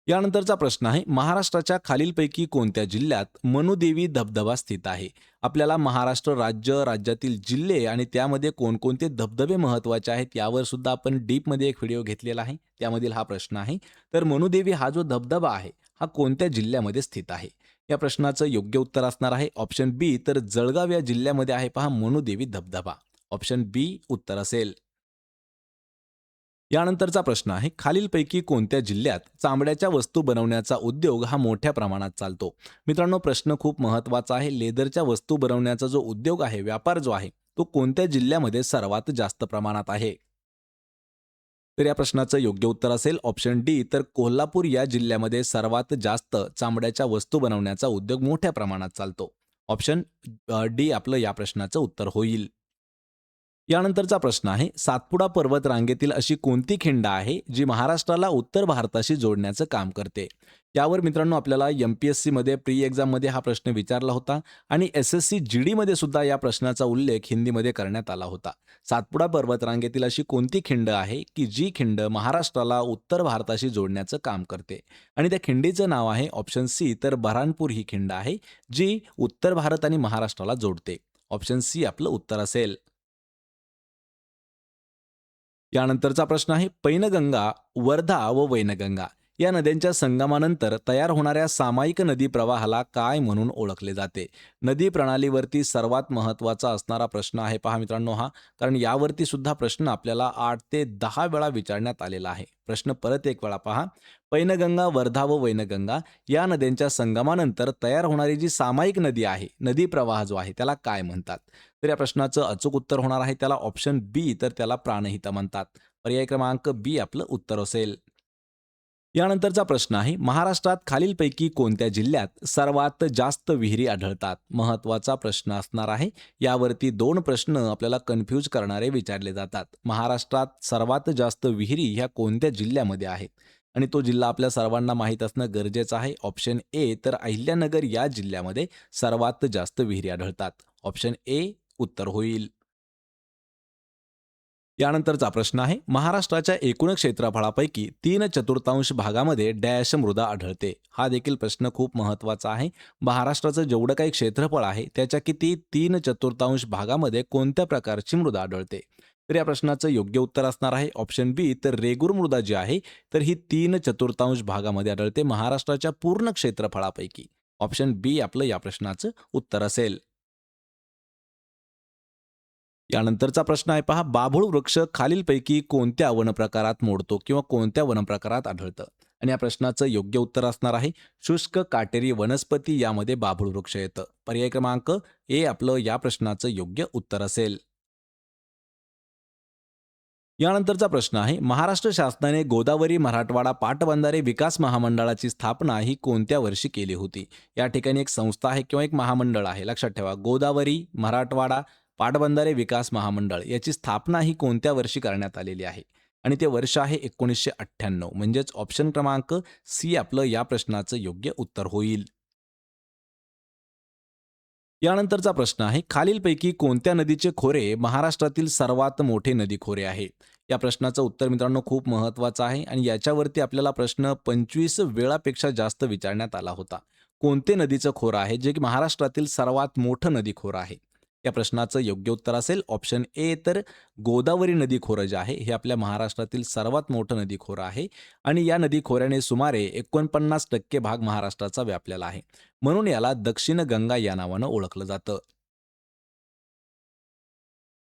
यानंतरचा प्रश्न आहे महाराष्ट्राच्या खालीलपैकी कोणत्या जिल्ह्यात मनुदेवी धबधबा स्थित आहे. आपल्याला महाराष्ट्र राज्य, राज्यातील जिल्हे आणि त्यामध्ये कोणकोणते धबधबे महत्त्वाचे आहेत यावर सुद्धा आपण डीपमध्ये एक व्हिडिओ घेतलेला आहे, त्यामधील हा प्रश्न आहे. तर मनुदेवी हा जो धबधबा आहे हा कोणत्या जिल्ह्यामध्ये स्थित आहे. या प्रश्नाचं योग्य उत्तर असणार आहे ऑप्शन बी. तर जळगाव या जिल्ह्यामध्ये आहे पहा मनुदेवी धबधबा. ऑप्शन बी उत्तर असेल. यानंतरचा प्रश्न आहे खालीलपैकी कोणत्या जिल्ह्यात चामड्याच्या वस्तू बनवण्याचा उद्योग हा मोठ्या प्रमाणात चालतो. मित्रांनो प्रश्न खूप महत्वाचा आहे. लेदरच्या वस्तू बनवण्याचा जो उद्योग आहे, व्यापार जो आहे, तो कोणत्या जिल्ह्यामध्ये सर्वात जास्त प्रमाणात आहे. तर या प्रश्नाचं योग्य उत्तर असेल ऑप्शन डी. तर कोल्हापूर या जिल्ह्यामध्ये सर्वात जास्त चामड्याच्या वस्तू बनवण्याचा उद्योग मोठ्या प्रमाणात चालतो. ऑप्शन डी आपलं या प्रश्नाचं उत्तर होईल. यानंतरचा प्रश्न आहे सातपुडा पर्वत रांगेतील अशी कोणती खिंड आहे जी महाराष्ट्राला उत्तर भारताशी जोडण्याचं काम करते. यावर मित्रांनो आपल्याला एमपीएससी मध्ये प्री एक्झाम मध्ये हा प्रश्न विचारला होता आणि एसएससी जीडी मध्ये सुद्धा या प्रश्नाचा उल्लेख हिंदीमध्ये करण्यात आला होता. सातपुडा पर्वत रांगेतील अशी कोणती खिंड आहे की जी खिंड महाराष्ट्राला उत्तर भारताशी जोडण्याचं काम करते. आणि त्या खिंडीचं नाव आहे ऑप्शन सी. तर बऱ्हाणपूर ही खिंड आहे जी उत्तर भारत आणि महाराष्ट्राला जोडते. ऑप्शन सी आपलं उत्तर असेल. यानंतरचा प्रश्न आहे पैनगंगा, वर्धा व वैनगंगा या नद्यांच्या संगमानंतर तयार होणाऱ्या सामायिक नदी प्रवाहाला काय म्हणून ओळखले जाते. नदी प्रणालीवरती सर्वात महत्त्वाचा असणारा प्रश्न आहे पहा मित्रांनो हा, कारण यावरती सुद्धा प्रश्न आपल्याला 8 ते 10 वेळा विचारण्यात आलेला आहे. प्रश्न परत एक वेळा पहा. पैनगंगा, वर्धा व वैनगंगा या नद्यांच्या संगमानंतर तयार होणारी जी सामायिक नदी आहे, नदी प्रवाह जो आहे त्याला काय म्हणतात. तर या प्रश्नाचं अचूक उत्तर होणार आहे त्याला ऑप्शन बी. तर त्याला प्राणहिता म्हणतात. पर्याय क्रमांक बी आपलं उत्तर असेल. यानंतरचा प्रश्न आहे महाराष्ट्रात खालीलपैकी कोणत्या जिल्ह्यात सर्वात जास्त विहिरी आढळतात. महत्वाचा प्रश्न असणार आहे. यावरती 2 प्रश्न आपल्याला कन्फ्यूज करणारे विचारले जातात. महाराष्ट्रात सर्वात जास्त विहिरी ह्या कोणत्या जिल्ह्यामध्ये आहेत आणि तो जिल्हा आपल्या सर्वांना माहीत असणं गरजेचं आहे. Option A. तर अहिल्यानगर या जिल्ह्यामध्ये सर्वात जास्त विहिरी आढळतात. ऑप्शन ए उत्तर होईल. यानंतरचा प्रश्न आहे महाराष्ट्राच्या एकूण क्षेत्रफळापैकी 3/4 भागामध्ये डॅश मृदा आढळते. हा देखील प्रश्न खूप महत्त्वाचा आहे. महाराष्ट्राचं जेवढं काही क्षेत्रफळ आहे त्याच्या किती 3/4 भागामध्ये कोणत्या प्रकारची मृदा आढळते. तर या प्रश्नाचं योग्य उत्तर असणार आहे ऑप्शन बी. तर रेगूर मृदा जी आहे तर ही 3/4 भागामध्ये आढळते महाराष्ट्राच्या पूर्ण क्षेत्रफळापैकी. ऑप्शन बी आपलं या प्रश्नाचं उत्तर असेल. यानंतरचा प्रश्न आहे पहा बाभूळ वृक्ष खालीलपैकी कोणत्या वनप्रकारात मोडतो किंवा कोणत्या वनप्रकारात आढळतं. आणि या प्रश्नाचं योग्य उत्तर असणार आहे शुष्क काटेरी वनस्पती यामध्ये बाभूळ वृक्ष येतं. पर्याय क्रमांक ए आपलं या प्रश्नाचं योग्य उत्तर असेल. यानंतरचा प्रश्न आहे महाराष्ट्र शासनाने गोदावरी मराठवाडा पाटबंधारे विकास महामंडळाची स्थापना ही कोणत्या वर्षी केली होती. या ठिकाणी एक संस्था आहे किंवा एक महामंडळ आहे, लक्षात ठेवा. गोदावरी मराठवाडा पाटबंधारे विकास महामंडळ याची स्थापना ही कोणत्या वर्षी करण्यात आलेली आहे. आणि ते वर्ष आहे 1998. म्हणजेच ऑप्शन क्रमांक सी आपलं या प्रश्नाचं योग्य उत्तर होईल. यानंतरचा प्रश्न आहे, खालीलपैकी कोणत्या नदीचे खोरे महाराष्ट्रातील सर्वात मोठे नदी खोरे आहे? या प्रश्नाचं उत्तर मित्रांनो खूप महत्त्वाचं आहे आणि याच्यावरती आपल्याला प्रश्न 25 वेळापेक्षा जास्त विचारण्यात आला होता. कोणते नदीचं खोरं आहे जे की महाराष्ट्रातील सर्वात मोठं नदी खोरं आहे? या प्रश्नाचं योग्य उत्तर असेल ऑप्शन ए, तर गोदावरी नदी खोरं जे आहे हे आपल्या महाराष्ट्रातील सर्वात मोठं नदी खोरं आहे आणि या नदी खोऱ्याने सुमारे 49% भाग महाराष्ट्राचा व्यापलेला आहे. म्हणून याला दक्षिण गंगा या नावानं ओळखलं जातं.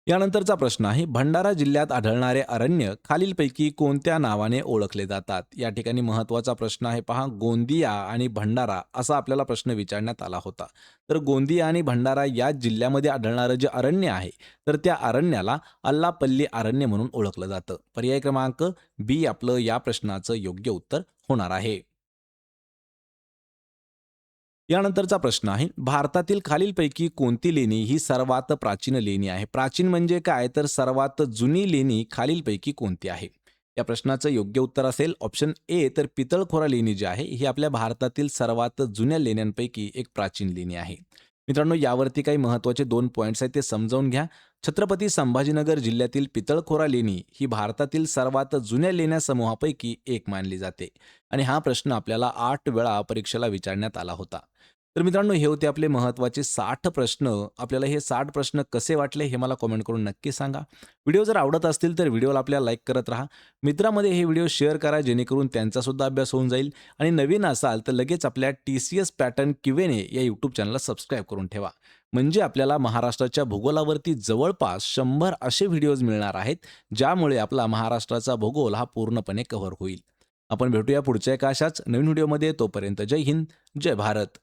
यानंतरचा प्रश्न आहे, भंडारा जिल्ह्यात आढळणारे अरण्य खालीलपैकी कोणत्या नावाने ओळखले जातात? या ठिकाणी महत्त्वाचा प्रश्न आहे पहा, गोंदिया आणि भंडारा असा आपल्याला प्रश्न विचारण्यात आला होता. तर गोंदिया आणि भंडारा या जिल्ह्यामध्ये आढळणारं जे अरण्य आहे, तर त्या अरण्याला अल्लापल्ली अरण्य म्हणून ओळखलं जातं. पर्याय क्रमांक बी आपलं या प्रश्नाचं योग्य उत्तर होणार आहे. यानंतरचा प्रश्न आहे, भारतातील खालीलपैकी कोणती लेणी ही सर्वात प्राचीन लेणी आहे? प्राचीन म्हणजे काय, तर सर्वात जुनी लेणी खालीलपैकी कोणती आहे? या प्रश्नाचं योग्य उत्तर असेल ऑप्शन ए, तर पितळखोरा लेणी जी आहे ही आपल्या भारतातील सर्वात जुन्या लेण्यांपैकी एक प्राचीन लेणी आहे. मित्रांनो, यावरती काही महत्त्वाचे 2 पॉइंट्स आहेत ते समजावून घ्या. छत्रपती संभाजीनगर जिल्ह्यातील पितळखोरा लेणी ही भारतातील सर्वात जुन्या लेण्या समूहापैकी एक मानली जाते आणि हा प्रश्न आपल्याला 8 वेळा परीक्षेला विचारण्यात आला होता. तर मित्रांनो, हे होते आपले महत्त्वाचे 60 प्रश्न. आपल्याला हे 60 प्रश्न कसे वाटले हे मला कमेंट करून नक्की सांगा. व्हिडिओ जर आवडत असतील तर व्हिडिओला आपल्याला लाईक करत राहा. मित्रांमध्ये हे व्हिडिओ शेअर करा जेणेकरून त्यांचासुद्धा अभ्यास होऊन जाईल आणि नवीन असाल तर लगेच आपल्या TCS पॅटर्न Q&A या यूट्यूब चॅनलला सबस्क्राईब करून ठेवा. म्हणजे आपल्याला महाराष्ट्राच्या भूगोलावरती जवळपास 100 असे व्हिडिओज मिळणार आहेत, ज्यामुळे आपला महाराष्ट्राचा भूगोल हा पूर्णपणे कव्हर होईल. आपण भेटूया पुढच्या एका अशाच नवीन व्हिडिओमध्ये. तोपर्यंत जय हिंद, जय भारत.